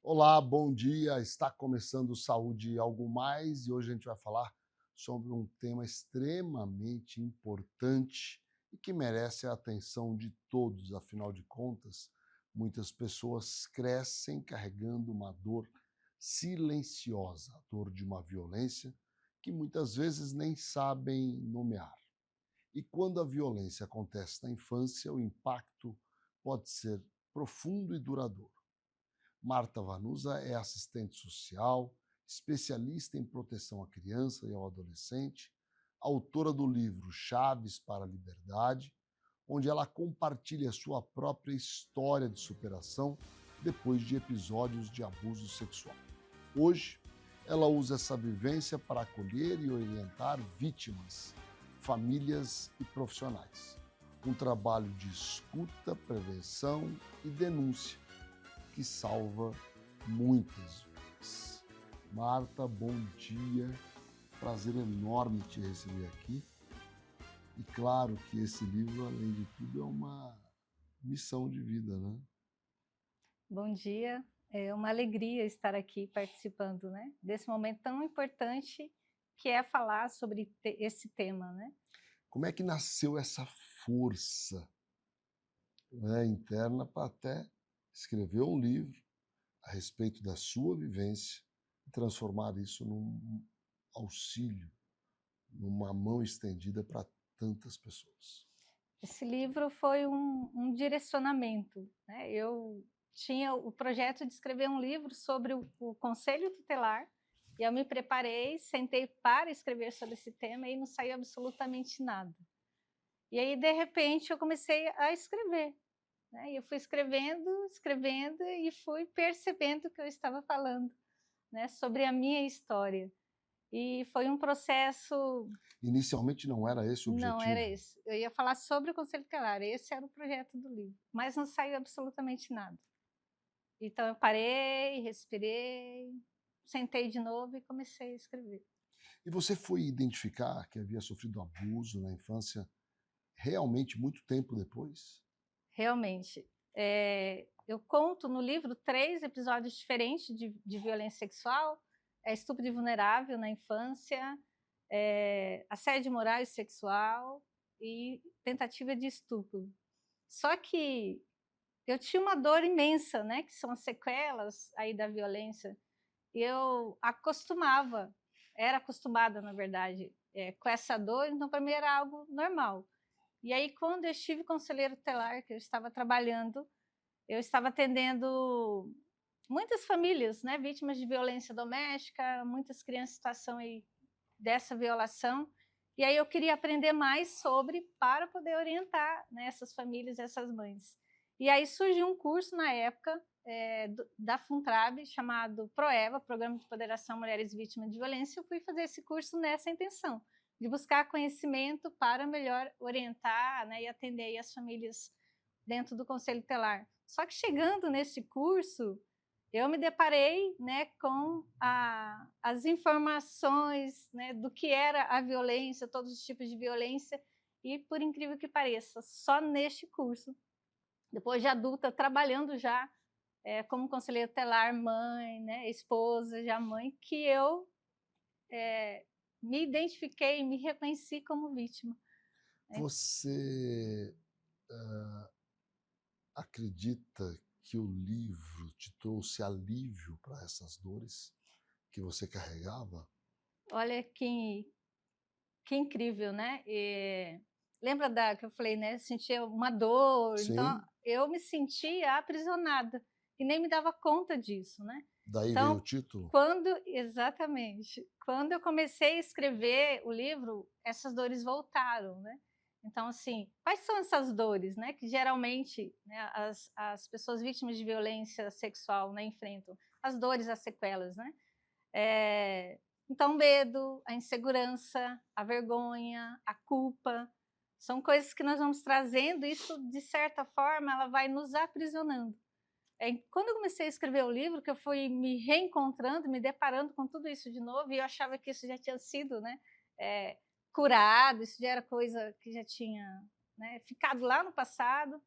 Olá, bom dia. Está começando Saúde e Algo Mais e hoje a gente vai falar sobre um tema extremamente importante e que merece a atenção de todos. Afinal de contas, muitas pessoas crescem carregando uma dor silenciosa, a dor de uma violência que muitas vezes nem sabem nomear. E quando a violência acontece na infância, o impacto pode ser profundo e duradouro. Marta Vanusa é assistente social, especialista em proteção à criança e ao adolescente, autora do livro Chaves para a Liberdade, onde ela compartilha sua própria história de superação depois de episódios de abuso sexual. Hoje, ela usa essa vivência para acolher e orientar vítimas, famílias e profissionais. Um trabalho de escuta, prevenção e denúncia que salva muitas vidas. Marta, bom dia. Prazer enorme te receber aqui. E claro que esse livro, além de tudo, é uma missão de vida, né? Bom dia, é uma alegria estar aqui participando, né, desse momento tão importante que é falar sobre esse tema, né? Como é que nasceu essa força, né, interna para até escrever um livro a respeito da sua vivência e transformar isso num auxílio, numa mão estendida para tantas pessoas? Esse livro foi um direcionamento, né? Eu tinha o projeto de escrever um livro sobre o Conselho Tutelar e eu me preparei, sentei para escrever sobre esse tema e não saiu absolutamente nada. E aí, de repente, eu comecei a escrever, né? E eu fui escrevendo, escrevendo e fui percebendo que eu estava falando, né, sobre a minha história. E foi um processo. Inicialmente não era esse o Não era objetivo? esse. Eu ia falar sobre o Conselho Tutelar, esse era o projeto do livro, mas não saiu absolutamente nada. Então eu parei, respirei, sentei de novo e comecei a escrever. E você foi identificar que havia sofrido abuso na infância realmente muito tempo depois? Realmente. Eu conto no livro 3 episódios diferentes de violência sexual, estupro de vulnerável na infância, assédio moral e sexual e tentativa de estupro. Só que eu tinha uma dor imensa, né, que são as sequelas aí da violência, e eu era acostumada, na verdade, com essa dor, então para mim era algo normal. E aí, quando eu estive conselheiro tutelar, que eu estava trabalhando, eu estava atendendo muitas famílias, né, vítimas de violência doméstica, muitas crianças em situação aí dessa violação, e aí eu queria aprender mais sobre para poder orientar, né, essas famílias, essas mães. E aí surgiu um curso na época da Funtrab chamado PROEVA, Programa de Empoderação Mulheres Vítimas de Violência. Eu fui fazer esse curso nessa intenção, de buscar conhecimento para melhor orientar, né, e atender aí as famílias dentro do Conselho Tutelar. Só que chegando nesse curso, eu me deparei, né, com as informações, né, do que era a violência, todos os tipos de violência, e por incrível que pareça, só neste curso, depois de adulta, trabalhando já como conselheira tutelar, mãe, né, esposa, já mãe, que eu me identifiquei, me reconheci como vítima. Né? Você acredita que o livro te trouxe alívio para essas dores que você carregava? Olha que incrível, né? Lembra que eu falei, né? Sentia uma dor, então Sim, eu me sentia aprisionada e nem me dava conta disso, né? daí vem o Então, título. quando eu comecei a escrever o livro, essas dores voltaram, né? Então, assim, quais são essas dores, né? Que geralmente, né, as pessoas vítimas de violência sexual, né, enfrentam? As dores, as sequelas, né? Então, o medo, a insegurança, a vergonha, a culpa, são coisas que nós vamos trazendo, e isso, de certa forma, ela vai nos aprisionando. Quando eu comecei a escrever o livro, que eu fui me reencontrando, me deparando com tudo isso de novo, e eu achava que isso já tinha sido, né, curado, isso já era coisa que já tinha, né, ficado lá no passado,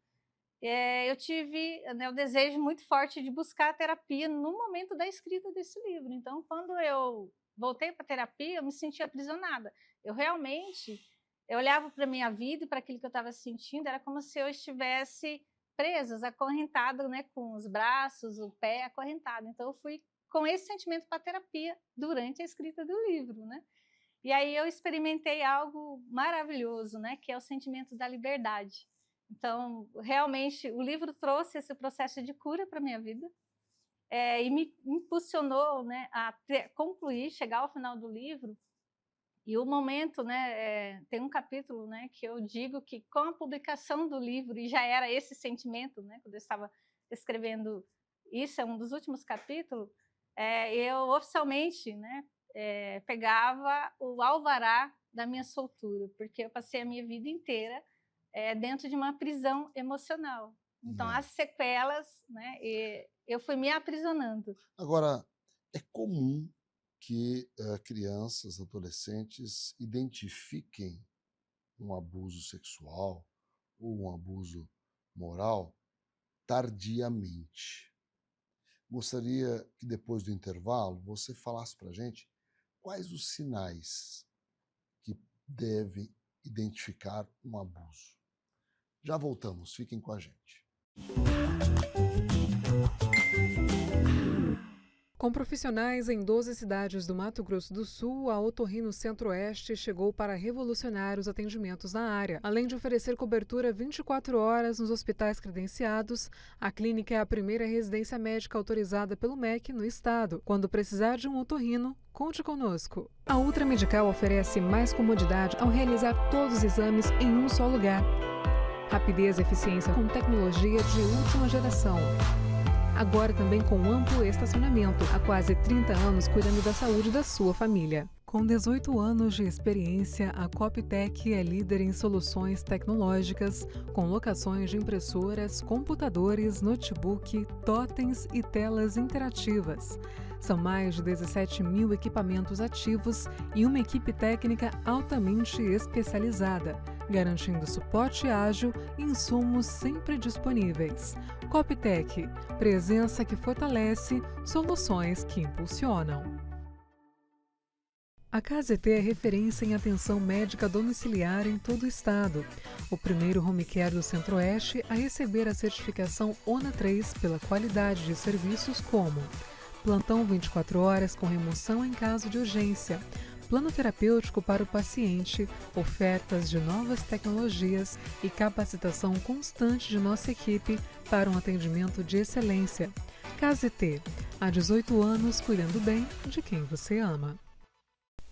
eu tive, né, o desejo muito forte de buscar a terapia no momento da escrita desse livro. Então, quando eu voltei para a terapia, eu me senti aprisionada. Eu olhava para a minha vida e para aquilo que eu estava sentindo, era como se eu estivesse presa, acorrentada, né, com os braços, o pé acorrentado. Então, eu fui com esse sentimento para a terapia durante a escrita do livro, né? E aí eu experimentei algo maravilhoso, né, que é o sentimento da liberdade. Então, realmente, o livro trouxe esse processo de cura para a minha vida, e me impulsionou, né, a concluir, chegar ao final do livro. E o momento, né, tem um capítulo, né, que eu digo que com a publicação do livro, e já era esse sentimento, né, quando eu estava escrevendo, isso é um dos últimos capítulos, eu oficialmente, né, pegava o alvará da minha soltura, porque eu passei a minha vida inteira dentro de uma prisão emocional. Então, as sequelas, né, eu fui me aprisionando. Agora, é comum que crianças, adolescentes identifiquem um abuso sexual ou um abuso moral tardiamente. Gostaria que depois do intervalo você falasse para a gente quais os sinais que devem identificar um abuso. Já voltamos, fiquem com a gente. Com profissionais em 12 cidades do Mato Grosso do Sul, a Otorrino Centro-Oeste chegou para revolucionar os atendimentos na área. Além de oferecer cobertura 24 horas nos hospitais credenciados, a clínica é a primeira residência médica autorizada pelo MEC no estado. Quando precisar de um otorrino, conte conosco. A Ultra Medical oferece mais comodidade ao realizar todos os exames em um só lugar. Rapidez e eficiência com tecnologia de última geração. Agora também com amplo estacionamento, há quase 30 anos cuidando da saúde da sua família. Com 18 anos de experiência, a Coptec é líder em soluções tecnológicas, com locações de impressoras, computadores, notebook, totens e telas interativas. São mais de 17 mil equipamentos ativos e uma equipe técnica altamente especializada, garantindo suporte ágil e insumos sempre disponíveis. Coptec, presença que fortalece, soluções que impulsionam. A KZT é referência em atenção médica domiciliar em todo o estado. O primeiro home care do Centro-Oeste a receber a certificação ONA 3 pela qualidade de serviços como plantão 24 horas com remoção em caso de urgência, plano terapêutico para o paciente, ofertas de novas tecnologias e capacitação constante de nossa equipe para um atendimento de excelência. KZT, há 18 anos cuidando bem de quem você ama.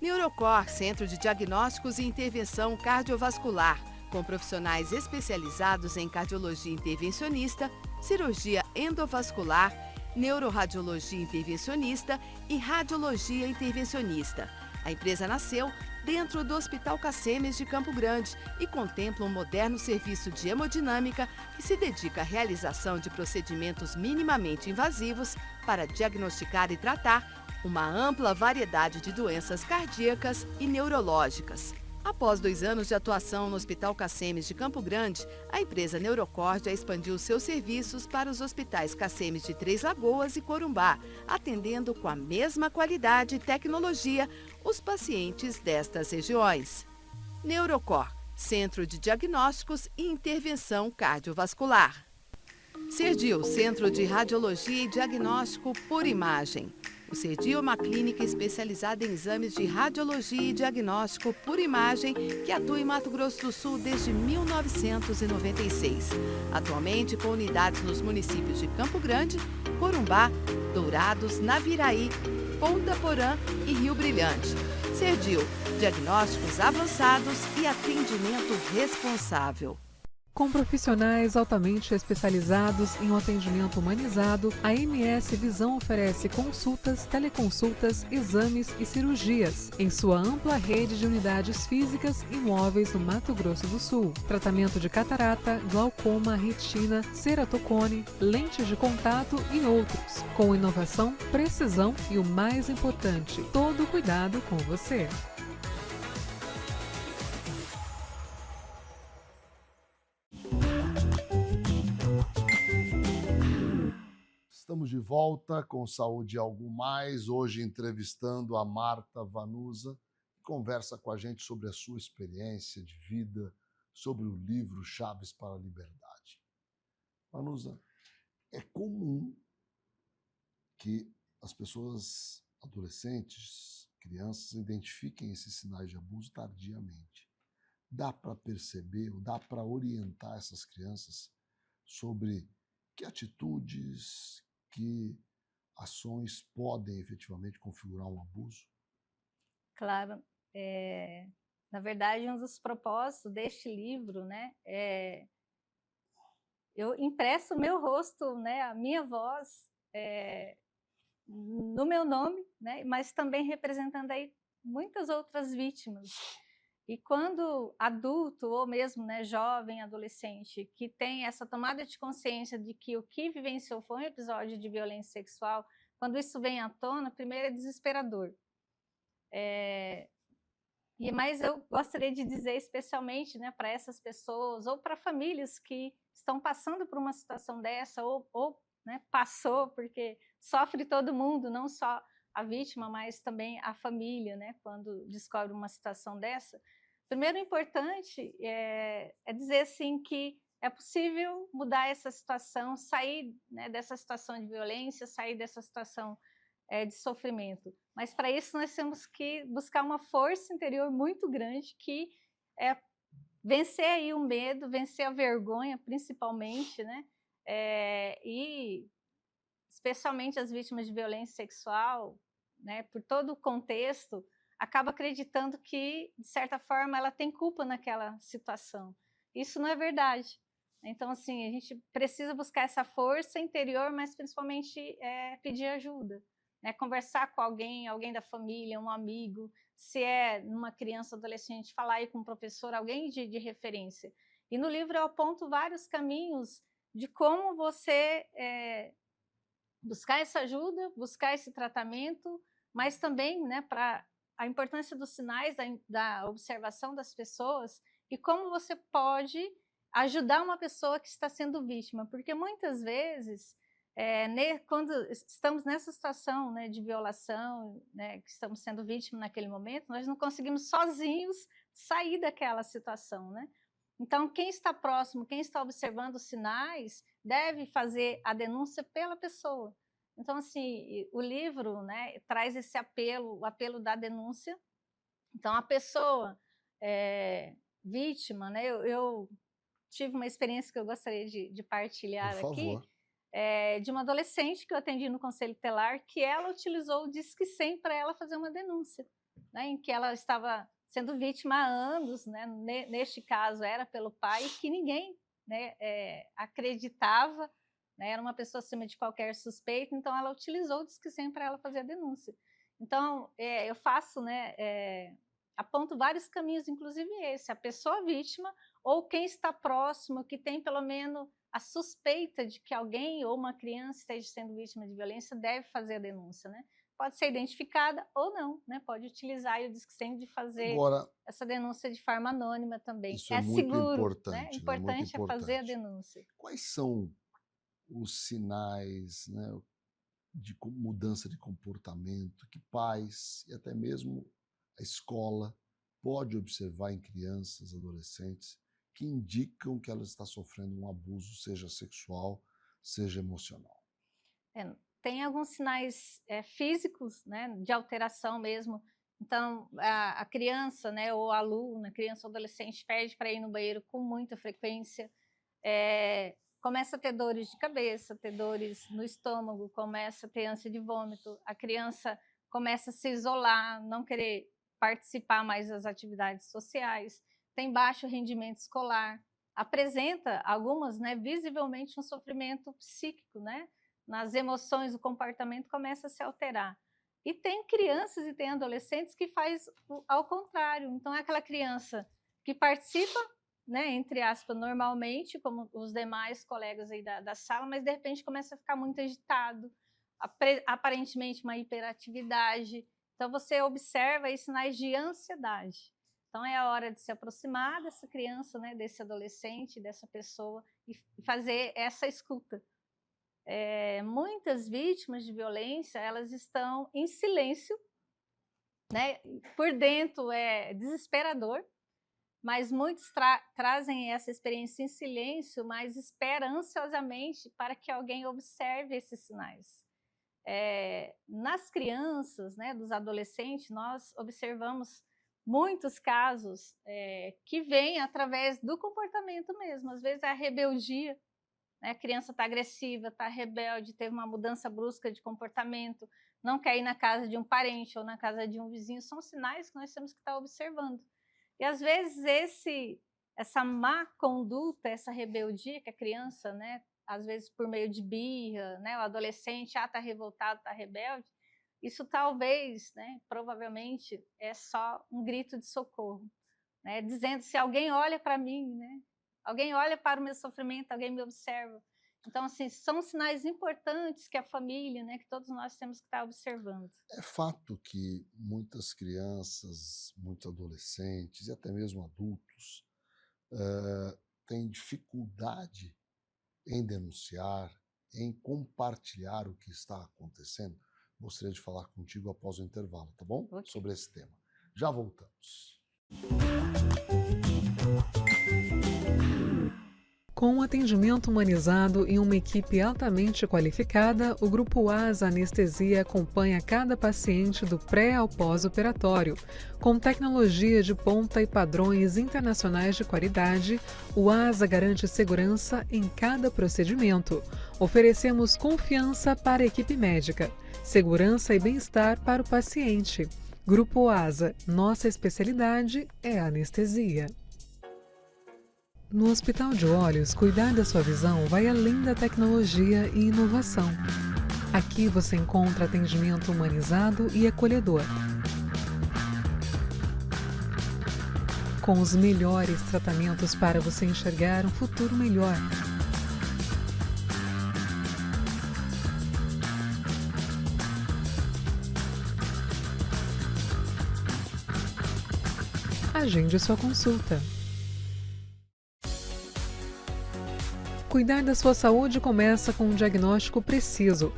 Neurocor, Centro de Diagnósticos e Intervenção Cardiovascular, com profissionais especializados em cardiologia intervencionista, cirurgia endovascular, neuroradiologia intervencionista e radiologia intervencionista. A empresa nasceu dentro do Hospital Cacemes de Campo Grande e contempla um moderno serviço de hemodinâmica que se dedica à realização de procedimentos minimamente invasivos para diagnosticar e tratar uma ampla variedade de doenças cardíacas e neurológicas. Após 2 anos de atuação no Hospital Cacemes de Campo Grande, a empresa Neurocor já expandiu seus serviços para os hospitais Cacemes de Três Lagoas e Corumbá, atendendo com a mesma qualidade e tecnologia os pacientes destas regiões. Neurocor, Centro de Diagnósticos e Intervenção Cardiovascular. Cerdil, Centro de Radiologia e Diagnóstico por Imagem. O Cerdil é uma clínica especializada em exames de radiologia e diagnóstico por imagem que atua em Mato Grosso do Sul desde 1996. Atualmente com unidades nos municípios de Campo Grande, Corumbá, Dourados, Naviraí, Ponta Porã e Rio Brilhante. Cerdil, diagnósticos avançados e atendimento responsável. Com profissionais altamente especializados em um atendimento humanizado, a MS Visão oferece consultas, teleconsultas, exames e cirurgias em sua ampla rede de unidades físicas e móveis no Mato Grosso do Sul. Tratamento de catarata, glaucoma, retina, ceratocone, lentes de contato e outros. Com inovação, precisão e o mais importante, todo cuidado com você. volta com Saúde e Algo Mais, hoje entrevistando a Marta Vanusa, que conversa com a gente sobre a sua experiência de vida, sobre o livro Chaves para a Liberdade. Vanusa, é comum que as pessoas, adolescentes, crianças, identifiquem esses sinais de abuso tardiamente. Dá para perceber, ou dá para orientar essas crianças sobre que atitudes, que ações podem efetivamente configurar um abuso? Claro. Na verdade, um dos propósitos deste livro, né, eu impresso o meu rosto, né, a minha voz, no meu nome, né, mas também representando aí muitas outras vítimas. E quando adulto ou mesmo, né, jovem, adolescente, que tem essa tomada de consciência de que o que vivenciou foi um episódio de violência sexual, quando isso vem à tona, primeiro é desesperador. Mas eu gostaria de dizer especialmente, né, para essas pessoas ou para famílias que estão passando por uma situação dessa ou né, passou, porque sofre todo mundo, não só a vítima, mas também a família, né, quando descobre uma situação dessa. Primeiro, importante é dizer assim que é possível mudar essa situação, sair, né, dessa situação de violência, sair dessa situação de sofrimento. Mas para isso nós temos que buscar uma força interior muito grande, que é vencer aí o medo, vencer a vergonha, principalmente, né? E especialmente as vítimas de violência sexual, né, por todo o contexto, acaba acreditando que, de certa forma, ela tem culpa naquela situação. Isso não é verdade. Então, assim, a gente precisa buscar essa força interior, mas principalmente pedir ajuda, né? Conversar com alguém da família, um amigo, se é numa criança, adolescente, falar aí com um professor, alguém de referência. E no livro eu aponto vários caminhos de como você buscar essa ajuda, buscar esse tratamento, mas também, né, para a importância dos sinais, da observação das pessoas e como você pode ajudar uma pessoa que está sendo vítima, porque muitas vezes, quando estamos nessa situação, né, de violação, né, que estamos sendo vítima naquele momento, nós não conseguimos sozinhos sair daquela situação, né? Então, quem está próximo, quem está observando os sinais, deve fazer a denúncia pela pessoa. Então, assim, o livro, né, traz esse apelo, o apelo da denúncia. Então, a pessoa vítima, né, eu tive uma experiência que eu gostaria de partilhar aqui, de uma adolescente que eu atendi no Conselho Tutelar, que ela utilizou o Disque 100 para ela fazer uma denúncia, né, em que ela estava sendo vítima há anos, né, neste caso era pelo pai, que ninguém, né, acreditava, né, era uma pessoa acima de qualquer suspeita, então ela utilizou o Disque 100 para ela fazer a denúncia. Então, eu faço, né, aponto vários caminhos, inclusive esse, a pessoa vítima ou quem está próximo, que tem pelo menos a suspeita de que alguém ou uma criança esteja sendo vítima de violência, deve fazer a denúncia, né? Pode ser identificada ou não, né? Pode utilizar o Disque 100 de fazer essa denúncia de forma anônima também. Isso é muito seguro, importante, né? Importante muito importante. É fazer a denúncia. Quais são os sinais, né, de mudança de comportamento que pais e até mesmo a escola pode observar em crianças, adolescentes, que indicam que ela está sofrendo um abuso, seja sexual, seja emocional? Tem alguns sinais físicos, né, de alteração mesmo. Então, a criança, né, ou a aluna, criança ou adolescente, pede para ir no banheiro com muita frequência, começa a ter dores de cabeça, ter dores no estômago, começa a ter ânsia de vômito, a criança começa a se isolar, não querer participar mais das atividades sociais, tem baixo rendimento escolar, apresenta algumas, né, visivelmente um sofrimento psíquico, né? Nas emoções, o comportamento começa a se alterar. E tem crianças e tem adolescentes que faz ao contrário. Então, é aquela criança que participa, né, entre aspas, normalmente, como os demais colegas aí da sala, mas de repente começa a ficar muito agitado, aparentemente uma hiperatividade. Então, você observa aí sinais de ansiedade. Então, é a hora de se aproximar dessa criança, né, desse adolescente, dessa pessoa, e fazer essa escuta. muitas vítimas de violência, elas estão em silêncio, né? Por dentro é desesperador, mas muitos trazem essa experiência em silêncio, mas esperam ansiosamente para que alguém observe esses sinais. Nas crianças, né, dos adolescentes, nós observamos muitos casos que vêm através do comportamento mesmo. Às vezes é a rebeldia, né? A criança está agressiva, está rebelde, teve uma mudança brusca de comportamento, não quer ir na casa de um parente ou na casa de um vizinho, são sinais que nós temos que estar observando. E às vezes essa má conduta, essa rebeldia que a criança, né, às vezes por meio de birra, né, o adolescente está revoltado, está rebelde, isso talvez, né, provavelmente, é só um grito de socorro, né, dizendo se alguém olha para mim, né, alguém olha para o meu sofrimento, alguém me observa. Então, assim, são sinais importantes que a família, né, que todos nós temos que estar observando. É fato que muitas crianças, muitos adolescentes e até mesmo adultos têm dificuldade em denunciar, em compartilhar o que está acontecendo. Gostaria de falar contigo após o intervalo, tá bom? Okay. Sobre esse tema. Já voltamos. Com um atendimento humanizado e uma equipe altamente qualificada, o Grupo ASA Anestesia acompanha cada paciente do pré ao pós-operatório. Com tecnologia de ponta e padrões internacionais de qualidade, o ASA garante segurança em cada procedimento. Oferecemos confiança para a equipe médica, segurança e bem-estar para o paciente. Grupo ASA, nossa especialidade é a anestesia. No Hospital de Olhos, cuidar da sua visão vai além da tecnologia e inovação. Aqui você encontra atendimento humanizado e acolhedor. Com os melhores tratamentos para você enxergar um futuro melhor. Agende sua consulta. Cuidar da sua saúde começa com um diagnóstico preciso.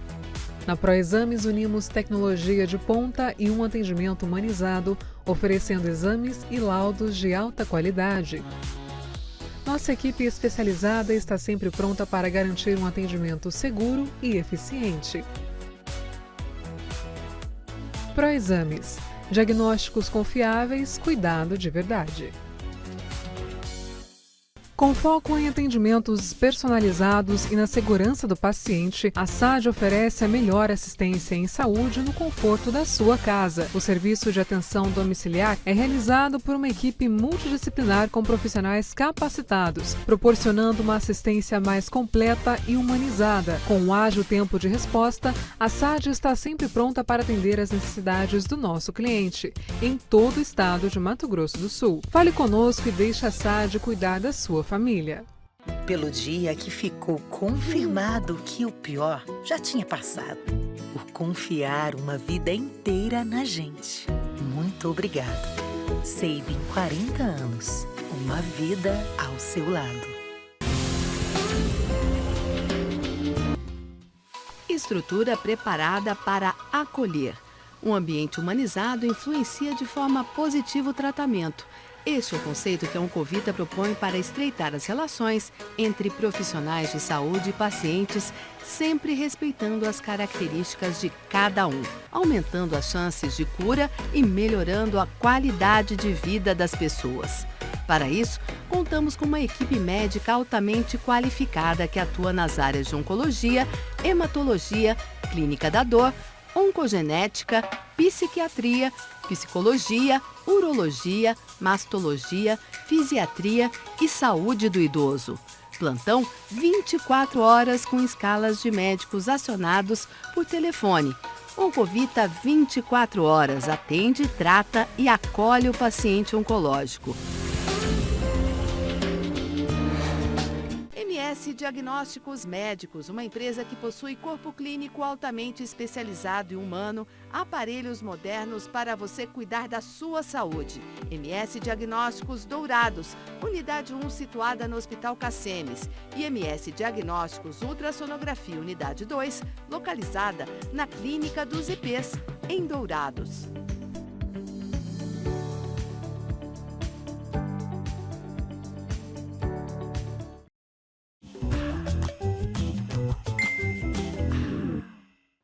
Na ProExames unimos tecnologia de ponta e um atendimento humanizado, oferecendo exames e laudos de alta qualidade. Nossa equipe especializada está sempre pronta para garantir um atendimento seguro e eficiente. ProExames. Diagnósticos confiáveis, cuidado de verdade. Com foco em atendimentos personalizados e na segurança do paciente, a SAD oferece a melhor assistência em saúde no conforto da sua casa. O serviço de atenção domiciliar é realizado por uma equipe multidisciplinar com profissionais capacitados, proporcionando uma assistência mais completa e humanizada. Com um ágil tempo de resposta, a SAD está sempre pronta para atender as necessidades do nosso cliente, em todo o estado de Mato Grosso do Sul. Fale conosco e deixe a SAD cuidar da sua família. Pelo dia que ficou confirmado que o pior já tinha passado. Por confiar uma vida inteira na gente. Muito obrigado. Sabin 40 anos. Uma vida ao seu lado. Estrutura preparada para acolher. Um ambiente humanizado influencia de forma positiva o tratamento. Este é o conceito que a Oncovita propõe para estreitar as relações entre profissionais de saúde e pacientes, sempre respeitando as características de cada um, aumentando as chances de cura e melhorando a qualidade de vida das pessoas. Para isso, contamos com uma equipe médica altamente qualificada que atua nas áreas de oncologia, hematologia, clínica da dor, oncogenética, psiquiatria, psicologia, urologia, mastologia, fisiatria e saúde do idoso. Plantão 24 horas com escalas de médicos acionados por telefone. Oncovita 24 horas atende, trata e acolhe o paciente oncológico. MS MS Diagnósticos Médicos, uma empresa que possui corpo clínico altamente especializado e humano, aparelhos modernos para você cuidar da sua saúde. MS Diagnósticos Dourados, unidade 1 situada no Hospital Cassemes. E MS Diagnósticos Ultrassonografia, unidade 2, localizada na Clínica dos IPs, em Dourados.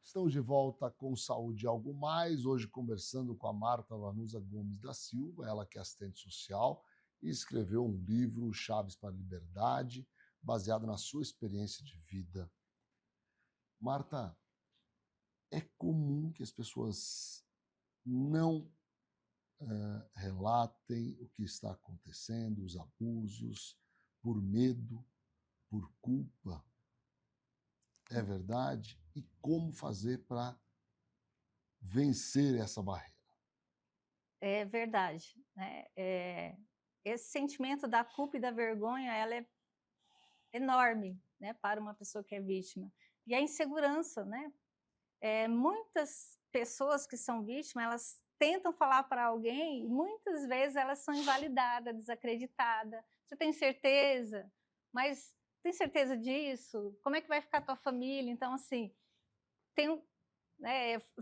Estamos de volta com Saúde e Algo Mais, hoje conversando com a Marta Vanusa Gomes da Silva, ela que é assistente social e escreveu um livro, Chaves para a Liberdade, baseado na sua experiência de vida. Marta, é comum que as pessoas não relatem o que está acontecendo, os abusos, por medo, por culpa. É verdade? E como fazer para vencer essa barreira? É verdade, né? Esse sentimento da culpa e da vergonha, ela é enorme, né, para uma pessoa que é vítima. E a insegurança, né? Muitas pessoas que são vítimas, elas tentam falar para alguém e muitas vezes elas são invalidadas, desacreditadas. Você tem certeza? Mas tem certeza disso? Como é que vai ficar a tua família? Então, assim, eu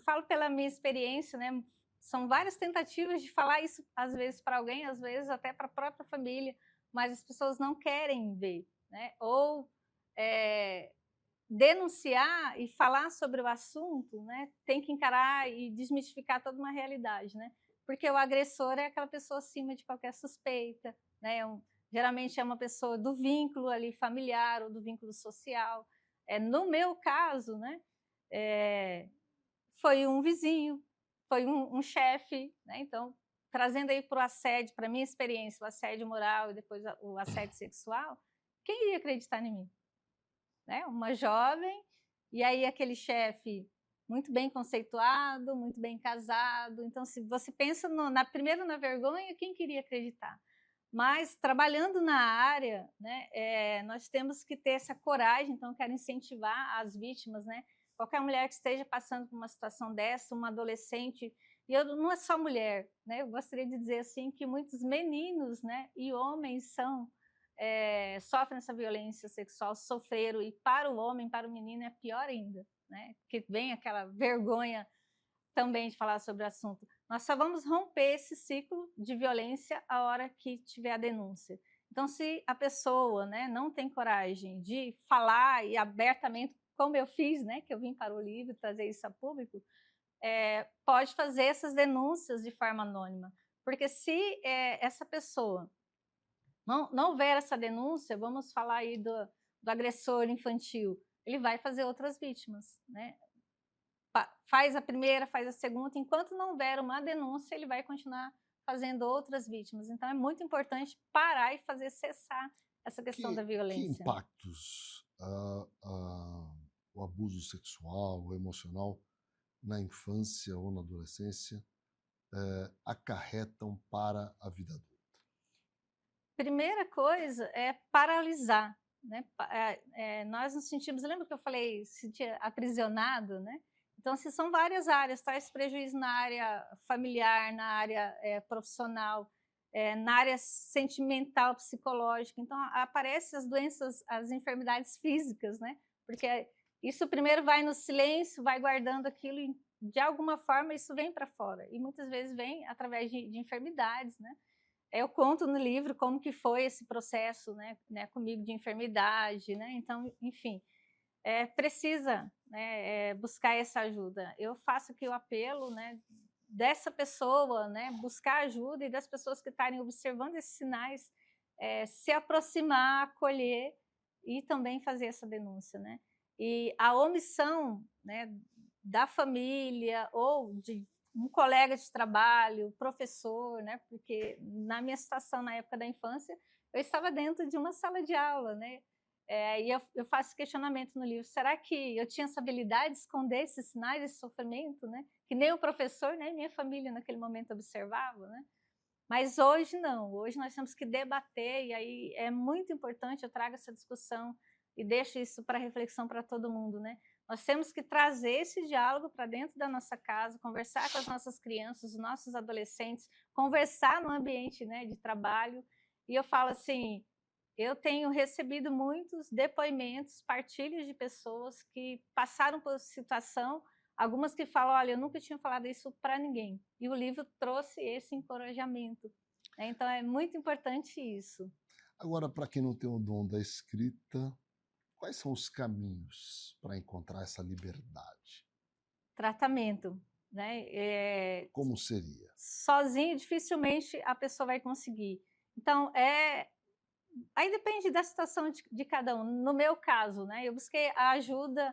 falo pela minha experiência, né? São várias tentativas de falar isso, às vezes para alguém, às vezes até para a própria família, mas as pessoas não querem ver, né? Ou denunciar e falar sobre o assunto, né? Tem que encarar e desmistificar toda uma realidade, né? Porque o agressor é aquela pessoa acima de qualquer suspeita, né? Geralmente é uma pessoa do vínculo ali familiar ou do vínculo social. No meu caso, né? Foi um vizinho, foi um chefe, né? Então, trazendo aí para o assédio, para a minha experiência, o assédio moral e depois o assédio sexual, quem iria acreditar em mim? Né? Uma jovem, e aí aquele chefe muito bem conceituado, muito bem casado. Então, se você pensa primeiro na vergonha, quem queria acreditar? Mas, trabalhando na área, né, nós temos que ter essa coragem, então eu quero incentivar as vítimas, né? Qualquer mulher que esteja passando por uma situação dessa, uma adolescente, não é só mulher, né? Eu gostaria de dizer assim que muitos meninos, né, e homens sofrem essa violência sexual, sofreram, e para o homem, para o menino é pior ainda, né? Porque vem aquela vergonha também de falar sobre o assunto. Nós só vamos romper esse ciclo de violência a hora que tiver a denúncia. Então, se a pessoa, né, não tem coragem de falar e abertamente, como eu fiz, né, que eu vim para o livro trazer isso a público, pode fazer essas denúncias de forma anônima. Porque se essa pessoa não houver essa denúncia, vamos falar aí do agressor infantil, ele vai fazer outras vítimas, né? Faz a primeira, faz a segunda, enquanto não houver uma denúncia, ele vai continuar fazendo outras vítimas. Então, é muito importante parar e fazer cessar essa questão da violência. Que impactos o abuso sexual, o emocional, na infância ou na adolescência, acarretam para a vida adulta? Primeira coisa é paralisar, né? Nós nos sentimos, lembra que eu falei, sentir aprisionado, né? Então, se são várias áreas, traz prejuízo na área familiar, na área profissional, na área sentimental, psicológica. Então, aparecem as doenças, as enfermidades físicas, né? Porque isso primeiro vai no silêncio, vai guardando aquilo e, de alguma forma, isso vem para fora. E muitas vezes vem através de enfermidades, né? Eu conto no livro como que foi esse processo, né, comigo de enfermidade, né? Então, enfim, precisa, né, buscar essa ajuda. Eu faço aqui o apelo, né, dessa pessoa, né, buscar ajuda, e das pessoas que estarem observando esses sinais, se aproximar, acolher e também fazer essa denúncia, né? E a omissão, né, da família ou de um colega de trabalho, professor, né? Porque na minha situação, na época da infância, eu estava dentro de uma sala de aula, né? E eu faço questionamento no livro, será que eu tinha essa habilidade de esconder esses sinais, esse sofrimento, né? Que nem o professor, nem minha família naquele momento observava, né? Mas hoje não, hoje nós temos que debater, e aí é muito importante, eu trago essa discussão e deixo isso para reflexão para todo mundo, né? Nós temos que trazer esse diálogo para dentro da nossa casa, conversar com as nossas crianças, os nossos adolescentes, conversar no ambiente, né, de trabalho. E eu falo assim, eu tenho recebido muitos depoimentos, partilhas de pessoas que passaram por situação, algumas que falam, olha, eu nunca tinha falado isso para ninguém. E o livro trouxe esse encorajamento, né? Então é muito importante isso. Agora, para quem não tem o dom da escrita, quais são os caminhos para encontrar essa liberdade? Tratamento, né? Como seria? Sozinho, dificilmente a pessoa vai conseguir. Então, aí depende da situação de cada um. No meu caso, né, eu busquei a ajuda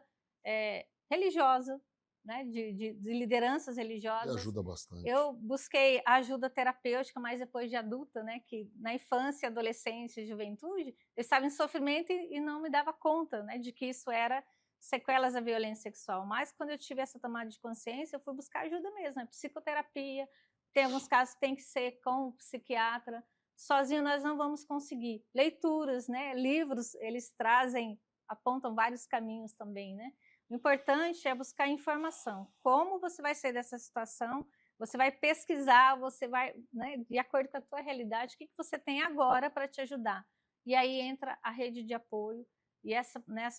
religiosa, né, de lideranças religiosas. Que ajuda bastante. Eu busquei a ajuda terapêutica, mas depois de adulta, né, que na infância, adolescência e juventude, eu estava em sofrimento e não me dava conta, né, de que isso era sequelas da violência sexual. Mas quando eu tive essa tomada de consciência, eu fui buscar ajuda mesmo, né, psicoterapia. Tem alguns casos que tem que ser com um psiquiatra. Sozinho nós não vamos conseguir. Leituras, né, livros, eles apontam vários caminhos também, né? O importante é buscar informação. Como você vai sair dessa situação? Você vai pesquisar, você vai, né, de acordo com a tua realidade, o que você tem agora para te ajudar. E aí entra a rede de apoio, e as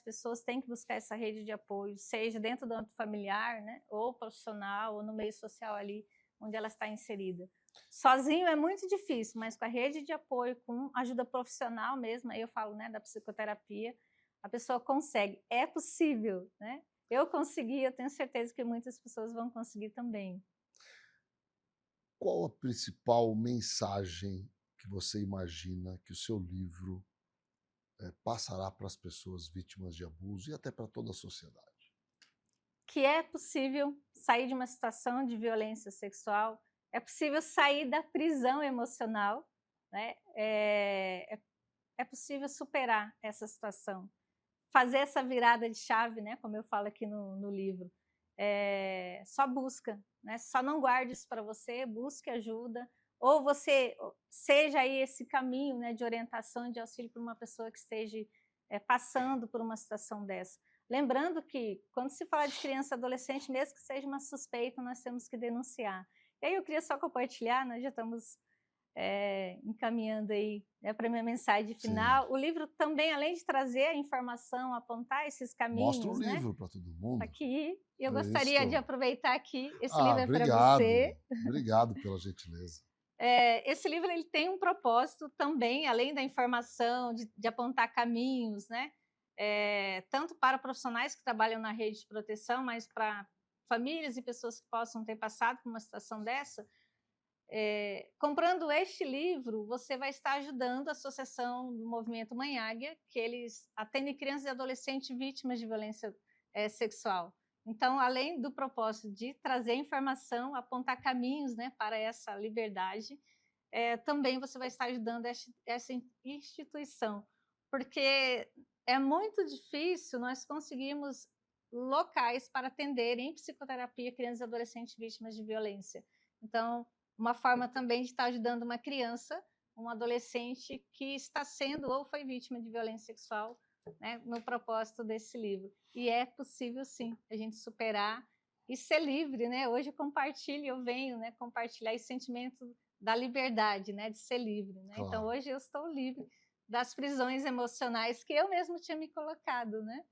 pessoas têm que buscar essa rede de apoio, seja dentro do âmbito familiar, né, ou profissional, ou no meio social ali, onde ela está inserida. Sozinho é muito difícil, mas com a rede de apoio, com ajuda profissional mesmo, aí eu falo, né, da psicoterapia, a pessoa consegue. É possível, né? Eu consegui, eu tenho certeza que muitas pessoas vão conseguir também. Qual a principal mensagem que você imagina que o seu livro passará para as pessoas vítimas de abuso e até para toda a sociedade? Que é possível sair de uma situação de violência sexual, é possível sair da prisão emocional, né? É possível superar essa situação, fazer essa virada de chave, né? Como eu falo aqui no livro. Só busca, né? Só não guarde isso para você, busque ajuda, ou você seja aí esse caminho, né, de orientação, de auxílio para uma pessoa que esteja passando por uma situação dessa. Lembrando que, quando se fala de criança e adolescente, mesmo que seja uma suspeita, nós temos que denunciar. E aí eu queria só compartilhar, nós já estamos encaminhando aí, né, para a minha mensagem final. Sim. O livro também, além de trazer a informação, apontar esses caminhos... Mostra o livro para todo mundo. Aqui. Eu gostaria de aproveitar aqui, esse livro é para você. Obrigado pela gentileza. Esse livro ele tem um propósito também, além da informação, de apontar caminhos, né? Tanto para profissionais que trabalham na rede de proteção, mas para famílias e pessoas que possam ter passado por uma situação dessa. Comprando este livro, você vai estar ajudando a associação do Movimento Mãe Águia, que eles atendem crianças e adolescentes vítimas de violência sexual. Então, além do propósito de trazer informação, apontar caminhos, né, para essa liberdade, também você vai estar ajudando essa instituição, porque é muito difícil nós conseguirmos locais para atender em psicoterapia crianças e adolescentes vítimas de violência. Então, uma forma também de estar ajudando uma criança, um adolescente que está sendo ou foi vítima de violência sexual, né, no propósito desse livro. E é possível, sim, a gente superar e ser livre, né? Hoje eu venho, né, compartilhar esse sentimento da liberdade, né, de ser livre, né? Claro. Então, hoje eu estou livre das prisões emocionais que eu mesmo tinha me colocado, né?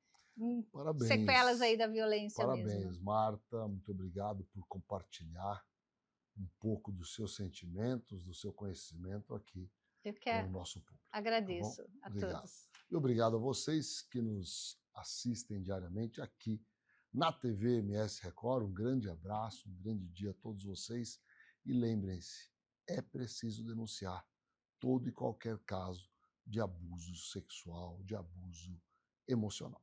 Parabéns. Sequelas aí da violência mesmo. Parabéns, Marta. Muito obrigado por compartilhar um pouco dos seus sentimentos, do seu conhecimento aqui no nosso público. Agradeço a todos. E obrigado a vocês que nos assistem diariamente aqui na TV MS Record. Um grande abraço, um grande dia a todos vocês. E lembrem-se, é preciso denunciar todo e qualquer caso de abuso sexual, de abuso emocional.